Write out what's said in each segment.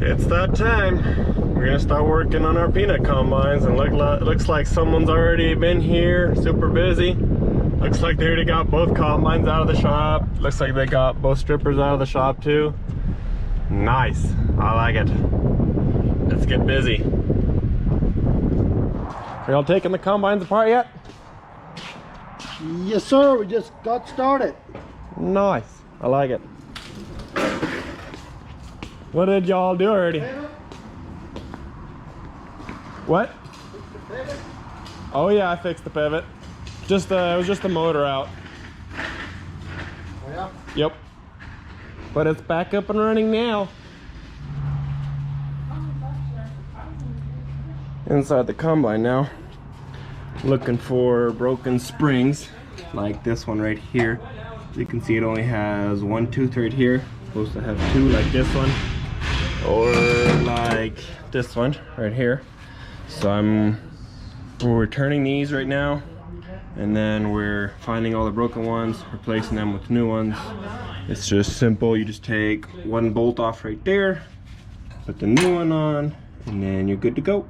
It's that time. We're gonna start working on our peanut combines, and looks like someone's already been here, super busy. Looks like they already got both combines out of the shop. Looks like they got both strippers out of the shop too. Nice, I like it. Let's get busy. Are y'all taking the combines apart yet? Yes sir, we just got started. Nice, I like it. What did y'all do already? What? Oh yeah, I fixed the pivot. Just it was just the motor out. Oh yeah? Yep. But it's back up and running now. Inside the combine now. Looking for broken springs like this one right here. As you can see, it only has one tooth right here. It's supposed to have two like this one, or like this one right here. So we're returning these right now, and then we're finding all the broken ones, replacing them with new ones. It's just simple. You just take one bolt off right there, put the new one on, and then you're good to go.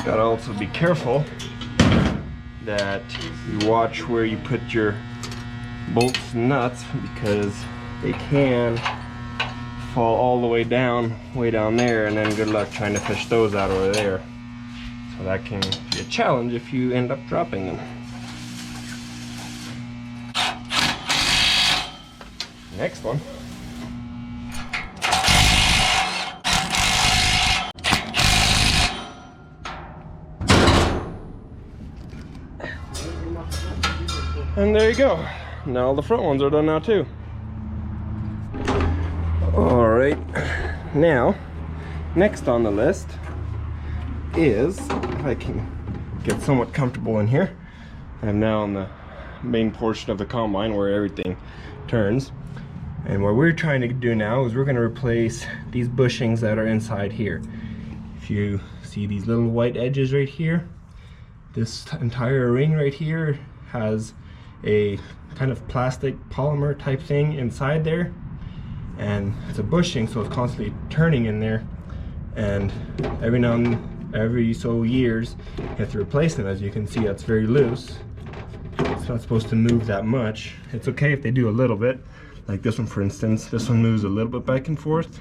Gotta also be careful that you watch where you put your bolts and nuts, because they can fall all the way down there, and then good luck trying to fish those out over there. So that can be a challenge if you end up dropping them. Next one. And there you go. Now the front ones are done now too. All right, now next on the list is, if I can get somewhat comfortable in here, I'm now on the main portion of the combine where everything turns. And what we're trying to do now is we're going to replace these bushings that are inside here. If you see these little white edges right here, this entire ring right here has a kind of plastic polymer type thing inside there, and it's a bushing, so it's constantly turning in there, and every so years you have to replace them. As you can see, that's very loose. It's not supposed to move that much. It's okay if they do a little bit, like this one for instance. This one moves a little bit back and forth,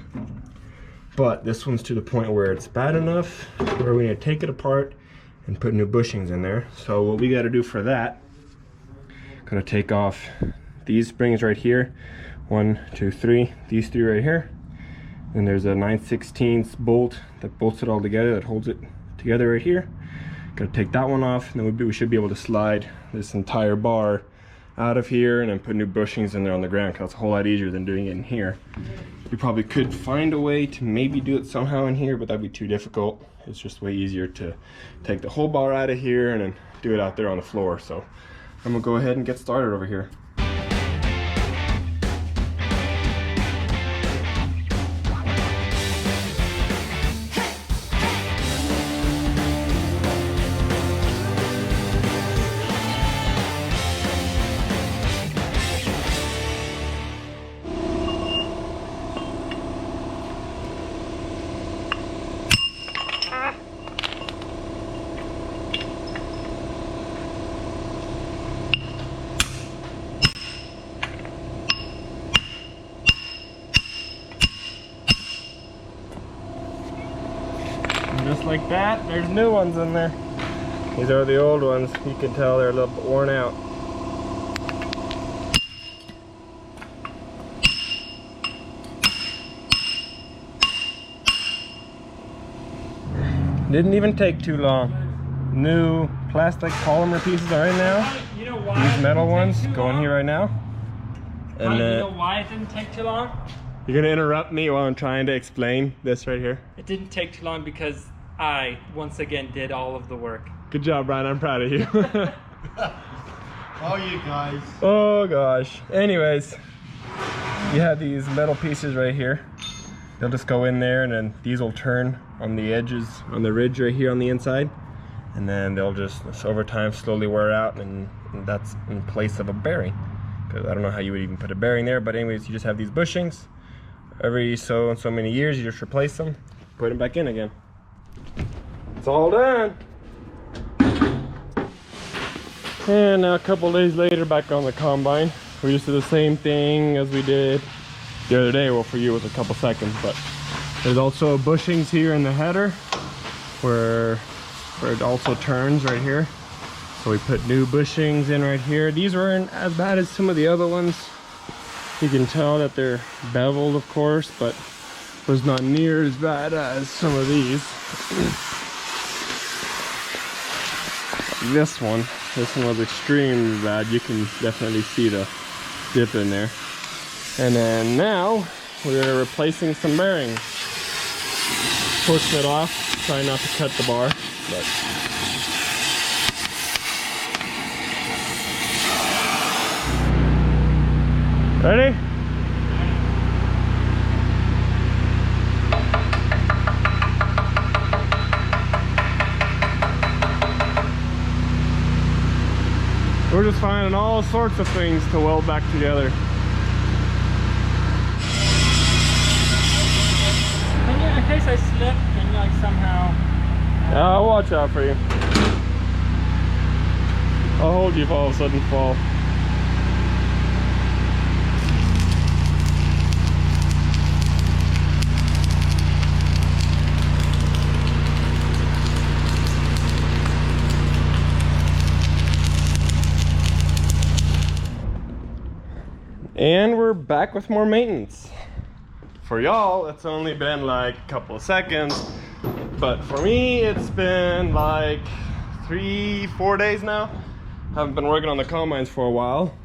but this one's to the point where it's bad enough where we need to take it apart and put new bushings in there. So what we got to do for that, gotta take off these springs right here, 1, 2, 3, these three right here. Then there's a 9/16 bolt that bolts it all together, that holds it together right here. Gotta take that one off, and then we should be able to slide this entire bar out of here and then put new bushings in there on the ground, because it's a whole lot easier than doing it in here. You probably could find a way to maybe do it somehow in here, but that'd be too difficult. It's just way easier to take the whole bar out of here and then do it out there on the floor. So I'm gonna go ahead and get started over here. Just like that, there's new ones in there. These are the old ones. You can tell they're a little bit worn out. Didn't even take too long. New plastic polymer pieces are in now. You know why? These metal ones go in here right now. And you know why it didn't take too long? You're gonna interrupt me while I'm trying to explain this right here? It didn't take too long because I, once again, did all of the work. Good job, Brian. I'm proud of you. Oh, you guys. Oh gosh. Anyways, you have these metal pieces right here. They'll just go in there, and then these will turn on the edges, on the ridge right here on the inside, and then they'll just over time slowly wear out, and that's in place of a bearing. because I don't know how you would even put a bearing there. But anyways, you just have these bushings. Every so and so many years, you just replace them, put them back in again. It's all done. And now a couple days later, back on the combine, we just did the same thing as we did the other day. Well, for you it was a couple seconds, but there's also bushings here in the header where it also turns right here. So we put new bushings in right here. These weren't as bad as some of the other ones. You can tell that they're beveled, of course, but was not near as bad as some of these. This one was extremely bad. You can definitely see the dip in there. And then now we're replacing some bearings. Pushing it off, trying not to cut the bar, but ready? We're just finding all sorts of things to weld back together. In case I slip and like somehow... I'll watch out for you. I'll hold you if all of a sudden fall. And we're back with more maintenance. For y'all, it's only been like a couple of seconds, but for me, it's been like 3-4 days now. Haven't been working on the combines for a while.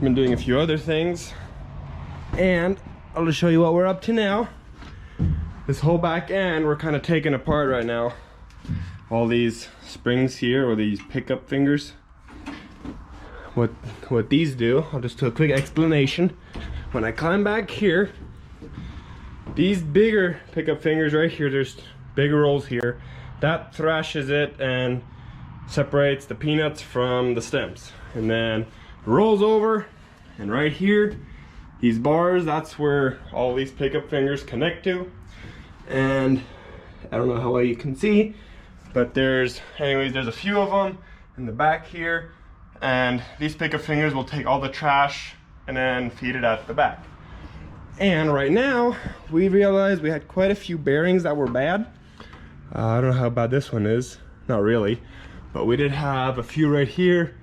Been doing a few other things, and I'll just show you what we're up to now. This whole back end, we're kind of taking apart right now. All these springs here, or these pickup fingers. What these do, I'll just do a quick explanation. When I climb back here, these bigger pickup fingers right here, there's bigger rolls here, that thrashes it and separates the peanuts from the stems, and then rolls over, and right here, these bars, that's where all these pickup fingers connect to. And I don't know how well you can see, but there's a few of them in the back here. And these pickup fingers will take all the trash and then feed it out the back. And right now, we realized we had quite a few bearings that were bad. I don't know how bad this one is, not really, but we did have a few right here.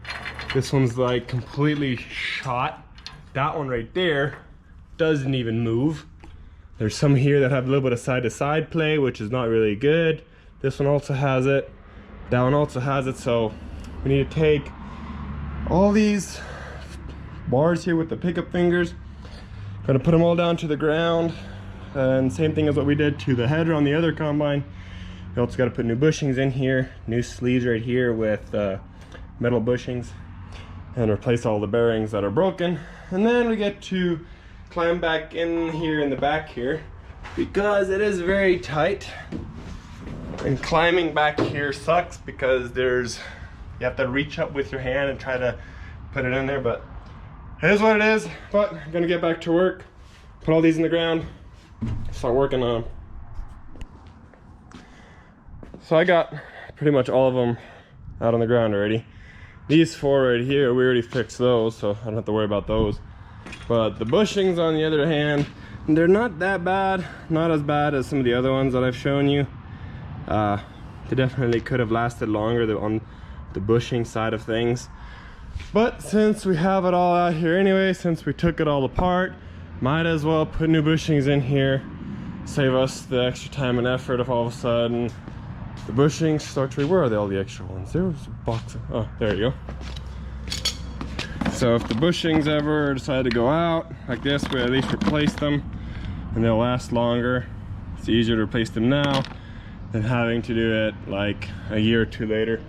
This one's like completely shot. That one right there doesn't even move. There's some here that have a little bit of side-to-side play, which is not really good. This one also has it. That one also has it, so we need to take all these bars here with the pickup fingers, gonna put them all down to the ground, and same thing as what we did to the header on the other combine. We also got to put new bushings in here, new sleeves right here with metal bushings, and replace all the bearings that are broken. And then we get to climb back in here in the back here, because it is very tight, and climbing back here sucks because you have to reach up with your hand and try to put it in there, but it is what it is. But I'm gonna get back to work, put all these in the ground, start working on them. So I got pretty much all of them out on the ground already. These 4 right here, we already fixed those, so I don't have to worry about those. But the bushings, on the other hand, they're not that bad, not as bad as some of the other ones that I've shown you. They definitely could have lasted longer on the bushing side of things, but since we have it all out here anyway, since we took it all apart, might as well put new bushings in here, save us the extra time and effort if all of a sudden the bushings start to, where are they, all the extra ones? There was a box of, oh, there you go. So if the bushings ever decide to go out like this, we at least replace them and they'll last longer. It's easier to replace them now than having to do it like a year or 2 later.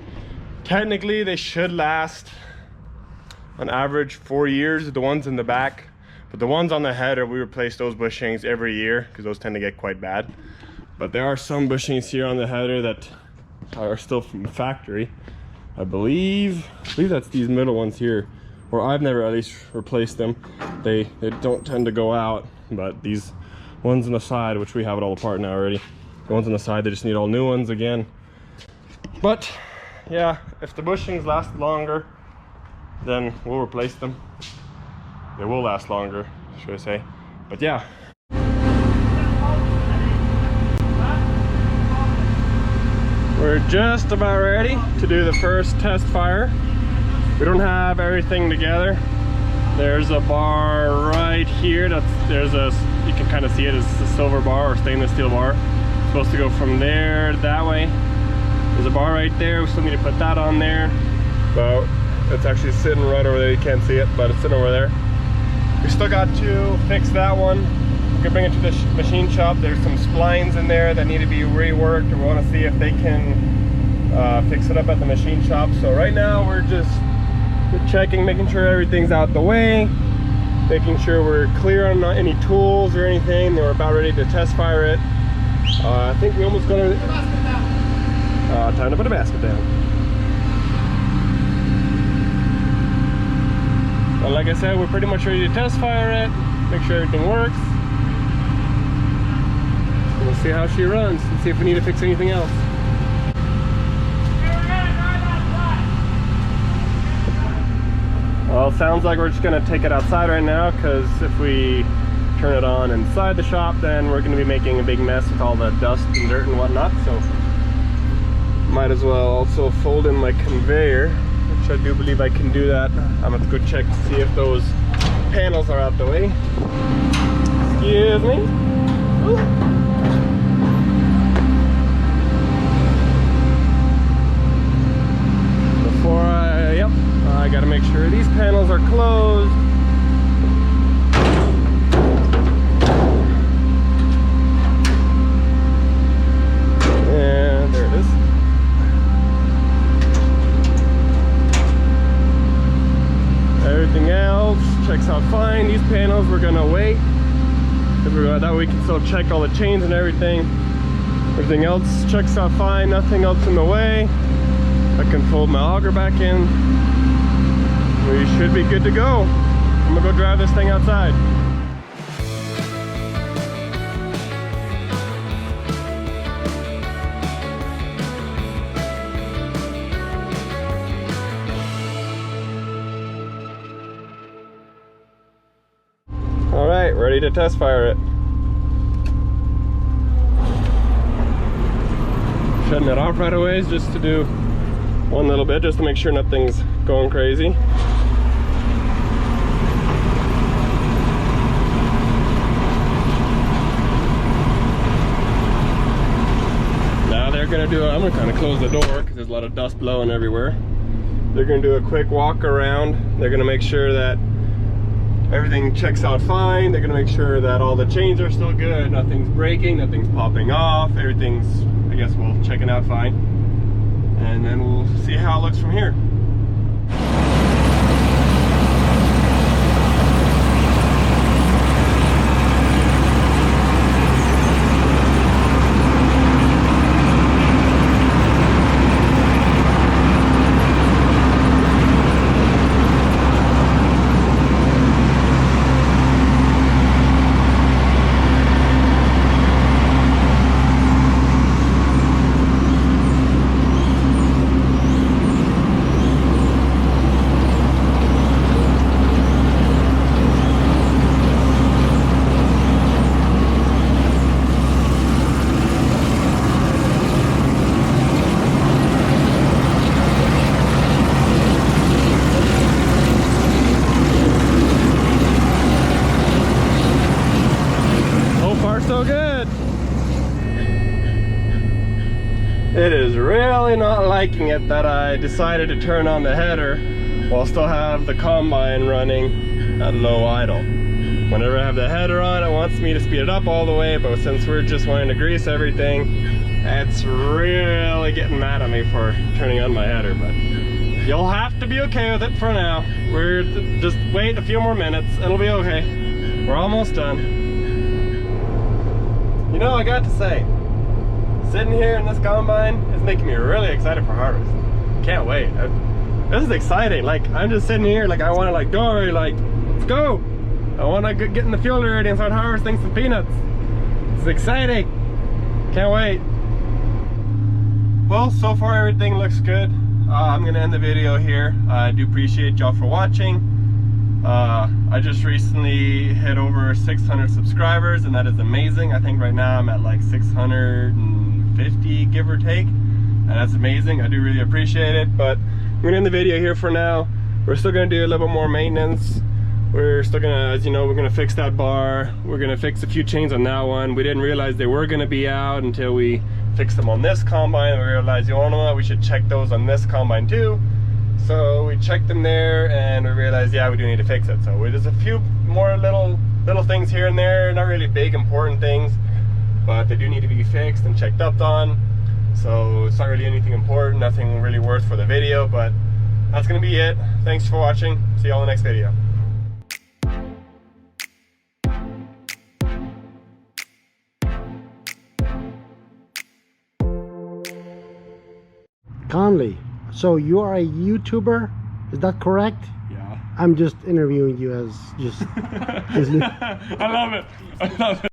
Technically, they should last on average 4 years, the ones in the back, but the ones on the header, we replace those bushings every year because those tend to get quite bad. But there are some bushings here on the header that are still from the factory. I believe that's these middle ones here. or I've never at least replaced them. They don't tend to go out, but these ones on the side, which we have it all apart now already, the ones on the side, they just need all new ones again. But yeah, if the bushings last longer, then we'll replace them. They will last longer, should I say. But yeah. We're just about ready to do the first test fire. We don't have everything together. There's a bar right here. You can kind of see it as a silver bar or stainless steel bar. It's supposed to go from there that way. There's a bar right there. We still need to put that on there. But it's actually sitting right over there. You can't see it, but it's sitting over there. We still got to fix that one. We can bring it to the machine shop. There's some splines in there that need to be reworked, and we want to see if they can fix it up at the machine shop. So right now we're checking, making sure everything's out the way, making sure we're clear on any tools or anything. Then we're about ready to test fire it. I think we almost got it. Time to put a basket down. Well, like I said, we're pretty much ready to test fire it, make sure everything works. We'll see how she runs and see if we need to fix anything else. Well, it sounds like we're just gonna take it outside right now, because if we turn it on inside the shop, then we're gonna be making a big mess with all the dust and dirt and whatnot. So might as well also fold in my conveyor, which I do believe I can do that. I'm gonna go check to see if those panels are out the way. Excuse me. Ooh. I gotta make sure these panels are closed. And there it is. Everything else checks out fine. These panels we're gonna wait, because that way we can still check all the chains and everything. Everything else checks out fine, nothing else in the way. I can fold my auger back in. We should be good to go. I'm gonna go drive this thing outside. All right, ready to test fire it. Shutting it off right away is just to do one little bit, just to make sure nothing's going crazy. I'm gonna kind of close the door because there's a lot of dust blowing everywhere. They're gonna do a quick walk around. They're gonna make sure that everything checks out fine. They're gonna make sure that all the chains are still good, nothing's breaking, nothing's popping off, everything's, I guess we'll check it out fine. And then we'll see how it looks from here. It is really not liking it that I decided to turn on the header while still have the combine running at low idle. Whenever I have the header on, it wants me to speed it up all the way, but since we're just wanting to grease everything, it's really getting mad at me for turning on my header. But you'll have to be okay with it for now. We're just wait a few more minutes, it'll be okay. We're almost done. You know, I got to say, sitting here in this combine is making me really excited for harvest. Can't wait. This is exciting. Like, I'm just sitting here, like, I want to, like, go already, like, let's go. I want to get in the field already and start harvesting some peanuts. It's exciting. Can't wait. Well, so far everything looks good. I'm gonna end the video here. I do appreciate y'all for watching. I just recently hit over 600 subscribers, and that is amazing. I think right now I'm at like 650, give or take, and that's amazing. I do really appreciate it. But I'm gonna end the video here for now. We're still gonna do a little bit more maintenance. We're still gonna, as you know, we're gonna fix that bar. We're gonna fix a few chains on that one. We didn't realize they were gonna be out until we fixed them on this combine. We realized, you know what, we should check those on this combine too. So we checked them there, and we realized, yeah, we do need to fix it. So there's a few more little things here and there, not really big important things, but they do need to be fixed and checked up on. So it's not really anything important, nothing really worth for the video, but that's gonna be it. Thanks for watching. See you all in the next video. Conley, so you are a YouTuber, is that correct? Yeah. I'm just interviewing you as just I love it. I love it.